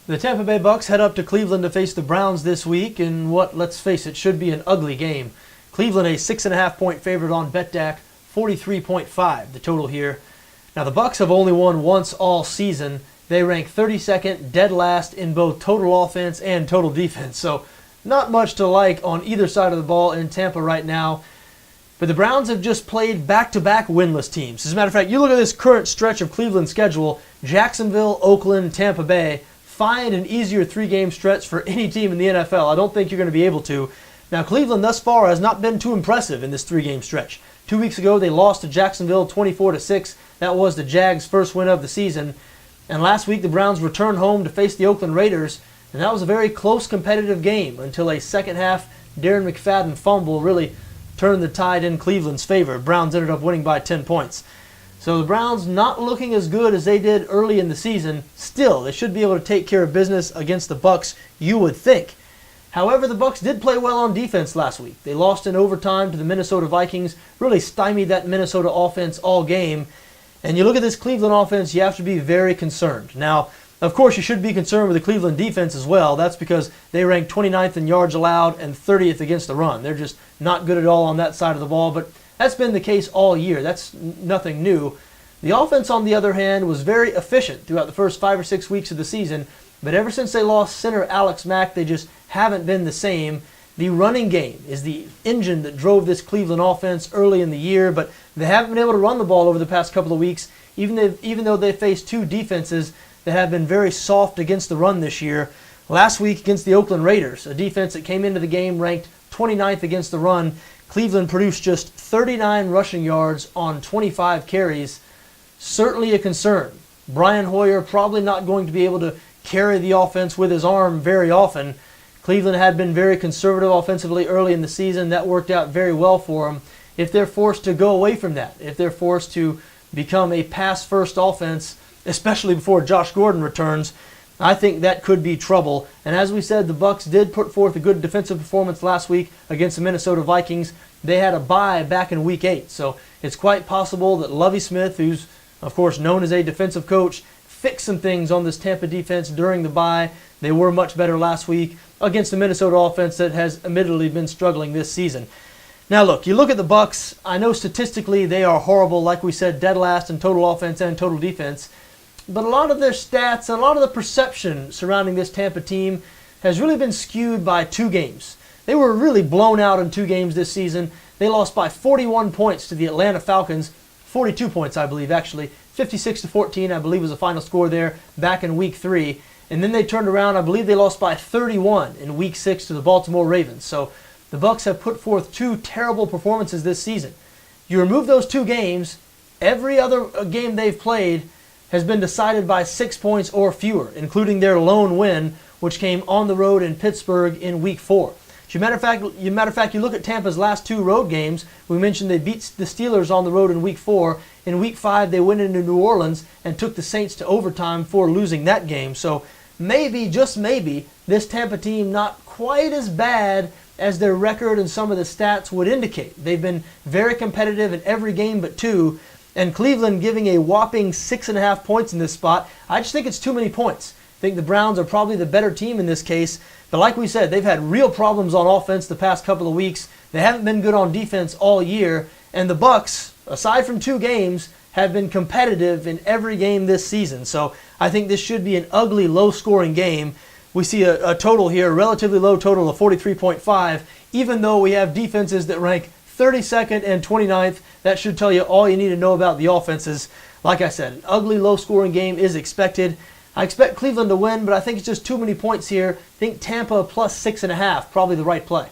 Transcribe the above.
The Tampa Bay Bucks head up to Cleveland to face the Browns this week in what, let's face it, should be an ugly game. Cleveland a 6.5-point favorite on BETDAQ, 43.5 the total here. Now the Bucks have only won once all season. They rank 32nd, dead last in both total offense and total defense. So not much to like on either side of the ball in Tampa right now. But the Browns have just played back-to-back winless teams. As a matter of fact, you look at this current stretch of Cleveland's schedule, Jacksonville, Oakland, Tampa Bay. Find an easier three-game stretch for any team in the NFL. I don't think you're going to be able to. Now, Cleveland thus far has not been too impressive in this three-game stretch. 2 weeks ago, they lost to Jacksonville 24-6. That was the Jags' first win of the season. And last week, the Browns returned home to face the Oakland Raiders, and that was a very close competitive game until a second-half Darren McFadden fumble really turned the tide in Cleveland's favor. Browns ended up winning by 10 points. So the Browns not looking as good as they did early in the season. Still, they should be able to take care of business against the Bucks, you would think. However, the Bucks did play well on defense last week. They lost in overtime to the Minnesota Vikings, really stymied that Minnesota offense all game. And you look at this Cleveland offense, you have to be very concerned. Now, of course, you should be concerned with the Cleveland defense as well. That's because they rank 29th in yards allowed and 30th against the run. They're just not good at all on that side of the ball, but that's been the case all year. That's nothing new. The offense, on the other hand, was very efficient throughout the first 5 or 6 weeks of the season, but ever since they lost center Alex Mack, they just haven't been the same. The running game is the engine that drove this Cleveland offense early in the year, but they haven't been able to run the ball over the past couple of weeks, even though they faced two defenses that have been very soft against the run this year. Last week against the Oakland Raiders, a defense that came into the game ranked 29th against the run, Cleveland produced just 39 rushing yards on 25 carries. Certainly a concern. Brian Hoyer probably not going to be able to carry the offense with his arm very often. Cleveland had been very conservative offensively early in the season. That worked out very well for them. If they're forced to go away from that, if they're forced to become a pass-first offense, especially before Josh Gordon returns, I think that could be trouble. And as we said, the Bucks did put forth a good defensive performance last week against the Minnesota Vikings. They had a bye back in Week 8, so it's quite possible that Lovie Smith, who's of course known as a defensive coach, fixed some things on this Tampa defense during the bye. They were much better last week against the Minnesota offense that has admittedly been struggling this season. Now look, you look at the Bucks, I know statistically they are horrible, like we said, dead last in total offense and total defense. But a lot of their stats and a lot of the perception surrounding this Tampa team has really been skewed by two games. They were really blown out in two games this season. They lost by 41 points to the Atlanta Falcons, 42 points I believe actually, 56-14 I believe was the final score there back in Week 3. And then they turned around, I believe they lost by 31 in Week 6 to the Baltimore Ravens. So the Bucks have put forth two terrible performances this season. You remove those two games, every other game they've played has been decided by 6 points or fewer, including their lone win, which came on the road in Pittsburgh in Week 4. As a matter of fact, you look at Tampa's last two road games. We mentioned they beat the Steelers on the road in Week 4. In Week 5, they went into New Orleans and took the Saints to overtime for losing that game. So maybe, just maybe, this Tampa team not quite as bad as their record and some of the stats would indicate. They've been very competitive in every game but two. And Cleveland giving a whopping 6.5 points in this spot, I just think it's too many points. I think the Browns are probably the better team in this case. But like we said, they've had real problems on offense the past couple of weeks. They haven't been good on defense all year. And the Bucks, aside from two games, have been competitive in every game this season. So I think this should be an ugly, low-scoring game. We see a total here, a relatively low total of 43.5, even though we have defenses that rank 32nd and 29th. That should tell you all you need to know about the offenses. Like I said, an ugly, low-scoring game is expected. I expect Cleveland to win, but I think it's just too many points here. I think Tampa plus 6.5, probably the right play.